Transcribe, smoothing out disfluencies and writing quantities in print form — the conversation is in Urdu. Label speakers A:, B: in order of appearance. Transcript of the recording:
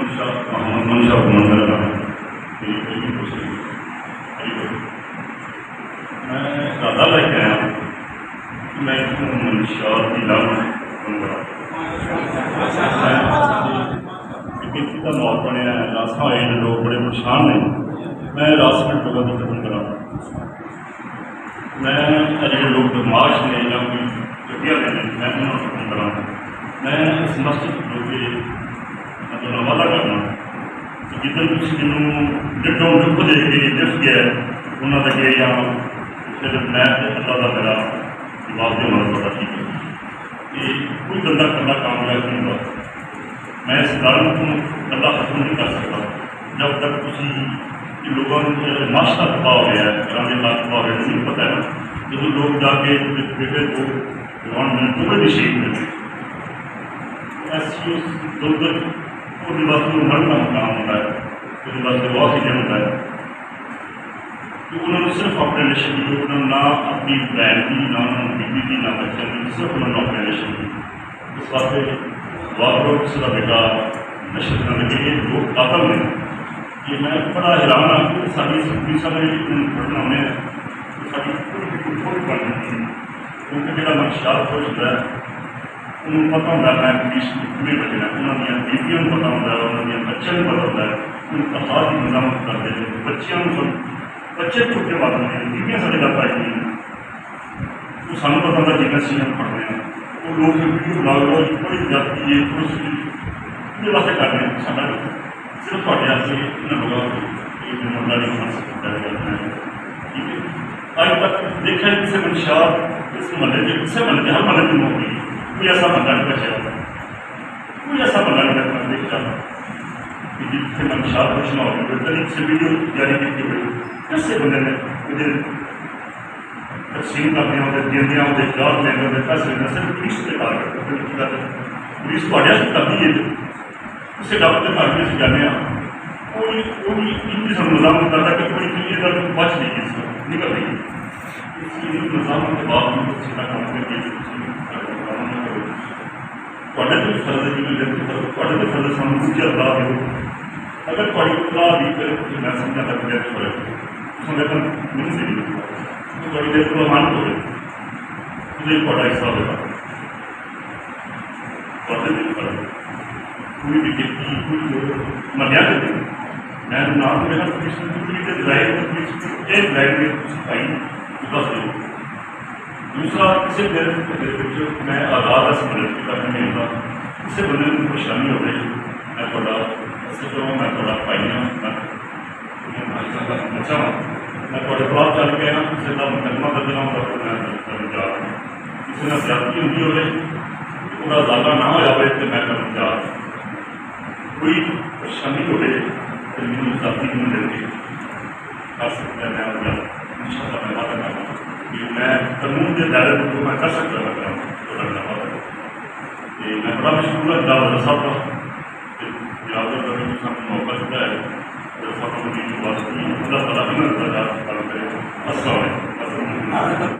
A: محمد منشا حکومت میرا نام ہے. میں ارادہ لے کے آیا کہ میں منشیات کی لاگت بنوں گا. کسی کا ماحول بنیا ہے، راسا ہوئے ہیں، لوگ بڑے پریشان نے. میں راسمنٹ لوگوں کو ختم کرا. میں جو لوگ بدماش نے یا کوئی چٹیا نے میں انہوں کو ختم کرا. میں اس مسجد جو کہ مطلب وعدہ کرنا جتنے کچھ جنہوں ڈٹوں ڈپ دے کے ڈف گیا انہوں نے کہ یا پھر میں اللہ کا میرا جواب دے ہونا بڑا ٹھیک ہے کہ کوئی بندہ کرنا کامیاب نہیں ہوا. میں اس کارن کو اللہ ختم نہیں کر سکتا جب تک کسی لوگوں معاشرہ تباہ ہو گیا ہے، گرام اللہ تباہ ہو گیا. نہیں پتہ ہے نا جب لوگ جا کے بیٹے کو گورنمنٹ کو بھی شہید ملے ایسی اس دولت وہ بات کو مرنا کام ہوتا ہے، اس بات سے بہت ہی ہوتا ہے کہ انہوں نے صرف اپنے ریلیشن کی، انہوں نے نہ اپنی بہن کی، نہ انہوں نے بیوی کی، نہ بچوں کی، صرف انہوں نے اپنے ریلیشن کی. اس واسطے واقعہ کسی کا بیٹا نشر کرنے کے لیے لوگ قاتل ہیں. یہ میں بڑا حیران ہوں کہ ساری پولیسوں نے پڑھنا ہمیں ساری پوری پڑھنی تھی کیونکہ میرا منشیات ہو چکا ہے. انہوں پتہ ہوتا ہے میں پولیس میں بچنا، انہوں نے بیویوں کو پتہ ہوتا ہے، انہوں نے بچوں کو پتہ ہوتا ہے. ان کا ہاتھ کی نظامت کرتے ہیں بچیاں بچے چھوٹے بات نہیں ہیں، بیویاں سارے گھر پائی ہوئی ہیں. وہ سانوں پتہ ہوتا ہے جنہیں سی ہم پڑھ رہے ہیں وہ لوگ ویڈیو بنا لو بڑی زیادتی ہے پورے واسطے کر رہے ہیں. سارا صرف تھوڑے سے انہوں لوگوں کو مطلب نہیں بنا سکتا ہے. ٹھیک ہے آج تک دیکھا ہے کسی منشیات اس محلے کے کسی محلے کے ہر محلے کی نوکری کوئی ایسا بندہ نہیں بچا ہوتا، کوئی ایسا بندہ نہیں کرتا دیکھتا کہ جس سے منشیات پوچھنا ہوگا بہترین سے ویڈیو جاری کی ہوئی کیسے بندے نے مجھے تقسیم کرنے ہوتے دیندیاں ہوتے جاب دینے ہوتے پیسے دینا صرف پولیس کے کار کرتے ہیں. پولیس کو اڈیا سے کرتی ہے اسے ڈاکٹر کار کے سے جانے کوئی ان سب نظام کرتا کہ کوئی یہ درد بچ نہیں ہے، اس کو نکل رہی ہے. اس لیے نظام کے باوجود سیدھا کام کر کے فرض ہے فرض سامنے مجھے اللہ دے اگر کوئی اطلاع بھی کرے تو میں سمجھا تک میرے چھوڑے اس میں نہیں سے نہیں تو بڑی دیر کو مان ہو گئے مجھے ایک بڑا حصہ ہوگا پڑھنے دل پر کوئی بھی کھیتی کوئی منیا کرتے میں نام میرا پولیس کی ڈرائیو ایک لائن میں سکھائی بس دے. دوسرا کسی میں آزاد سمجھ کرنے میں ہوتا کسی بندے کو پریشانی ہو رہی میں تھوڑا جو میں تھوڑا پائی ہوں بچا ہوں میں تھوڑے خلاف چل کے نا کسی کا مقدمہ بدلنا ہوتا تو میں جا رہا ہوں. کسی نے زیادتی ہوتی ہو رہی پورا زیادہ نہ ہو جائے تو میں کروں جا رہا ہوں. کوئی پریشانی ہو رہی تو میری زیادتی نہیں ملتی کر سکتا ہے. میں ان شاء اللہ میں وعدہ کرتا ہوں کہ میں قانون کے دائرے کو میں کر سکتا ہوں میں بڑا مشکور ہے جاوید صاحب کا جاوید کرنے کا موقع دیتا ہے اللہ تعالیٰ السلام علیکم.